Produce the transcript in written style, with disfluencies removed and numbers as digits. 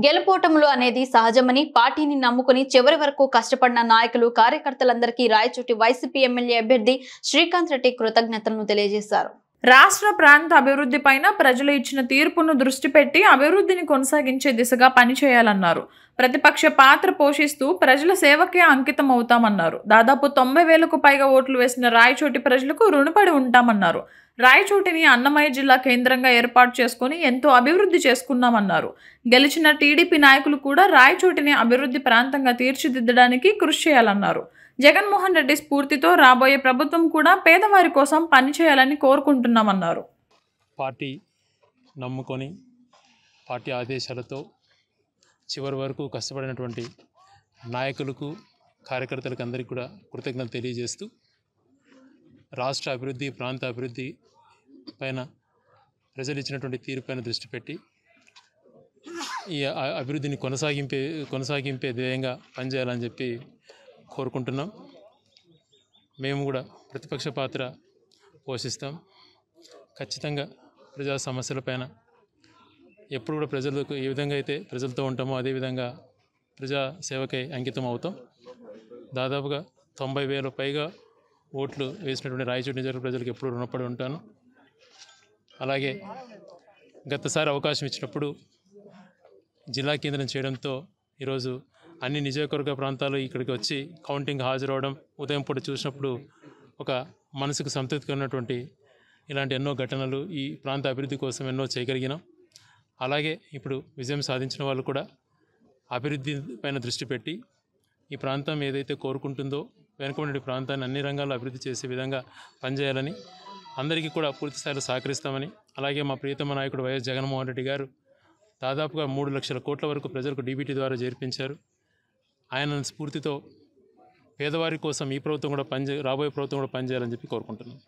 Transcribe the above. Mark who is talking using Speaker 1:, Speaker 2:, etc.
Speaker 1: గెలుపోటములు అనేది సహజమని పార్టీని నమ్ముకుని చివరి వరకు కష్టపడిన నాయకులు కార్యకర్తలందరికీ రాయచోటి వైసీపీ ఎమ్మెల్యే అభ్యర్థి శ్రీకాంత్ రెడ్డి కృతజ్ఞతలను తెలియజేశారు.
Speaker 2: రాష్ట్ర ప్రాంత అభివృద్ధిపైన ప్రజలు ఇచ్చిన తీర్పును దృష్టి పెట్టి అభివృద్ధిని కొనసాగించే దిశగా పనిచేయాలన్నారు. ప్రతిపక్ష పాత్ర పోషిస్తూ ప్రజల సేవకే అంకితం అవుతామన్నారు. దాదాపు 90,000కు పైగా ఓట్లు వేసిన రాయచోటి ప్రజలకు రుణపడి ఉంటామన్నారు. రాయచోటిని అన్నమయ్య జిల్లా కేంద్రంగా ఏర్పాటు చేసుకుని ఎంతో అభివృద్ధి చేసుకున్నామన్నారు. గెలిచిన టీడీపీ నాయకులు కూడా రాయచోటిని అభివృద్ధి ప్రాంతంగా తీర్చిదిద్దడానికి కృషి చేయాలన్నారు. జగన్మోహన్ రెడ్డి స్ఫూర్తితో రాబోయే ప్రభుత్వం కూడా పేదవారి కోసం పనిచేయాలని కోరుకుంటున్నామన్నారు.
Speaker 3: పార్టీ నమ్ముకొని పార్టీ ఆదేశాలతో చివరి వరకు కష్టపడినటువంటి నాయకులకు కార్యకర్తలకు అందరికీ కూడా కృతజ్ఞతలు తెలియజేస్తూ రాష్ట్ర అభివృద్ధి ప్రాంత అభివృద్ధి పైన ప్రజలు ఇచ్చినటువంటి తీరుపైన దృష్టి పెట్టి ఈ అభివృద్ధిని కొనసాగింపే ధ్యేయంగా పనిచేయాలని చెప్పి కోరుకుంటున్నాం. మేము కూడా ప్రతిపక్ష పాత్ర పోషిస్తాం. ఖచ్చితంగా ప్రజా సమస్యలపైన ఎప్పుడు కూడా ప్రజలకు ఏ విధంగా అయితే ప్రజలతో ఉంటామో అదేవిధంగా ప్రజా సేవకై అంకితం అవుతాం. దాదాపుగా 90,000 పైగా ఓట్లు వేసినటువంటి రాయచోటి నియోజకవర్గ ప్రజలకు ఎప్పుడు రుణపడి ఉంటాను. అలాగే గతసారి అవకాశం ఇచ్చినప్పుడు జిల్లా కేంద్రం చేయడంతో ఈరోజు అన్ని నియోజకవర్గ ప్రాంతాలు ఇక్కడికి వచ్చి కౌంటింగ్ హాజరవడం ఉదయం పూట చూసినప్పుడు ఒక మనసుకు సంతృప్తిగా ఉన్నటువంటి ఇలాంటి ఎన్నో ఘటనలు ఈ ప్రాంత అభివృద్ధి కోసం ఎన్నో చేయగలిగినాం. అలాగే ఇప్పుడు విజయం సాధించిన వాళ్ళు కూడా అభివృద్ధి పైన దృష్టి పెట్టి ఈ ప్రాంతం ఏదైతే కోరుకుంటుందో వెనుకబడిన ప్రాంతాన్ని అన్ని రంగాల్లో అభివృద్ధి చేసే విధంగా పనిచేయాలని అందరికీ కూడా పూర్తి స్థాయిలో సహకరిస్తామని, అలాగే మా ప్రియతమ నాయకుడు వైఎస్ జగన్మోహన్ రెడ్డి గారు దాదాపుగా 3 లక్షల కోట్ల వరకు ప్రజలకు డీబీటీ ద్వారా చేర్పించారు. ఆయన స్ఫూర్తితో పేదవారి కోసం ఈ ప్రభుత్వం కూడా రాబోయే ప్రభుత్వం కూడా పనిచేయాలని చెప్పి కోరుకుంటున్నాను.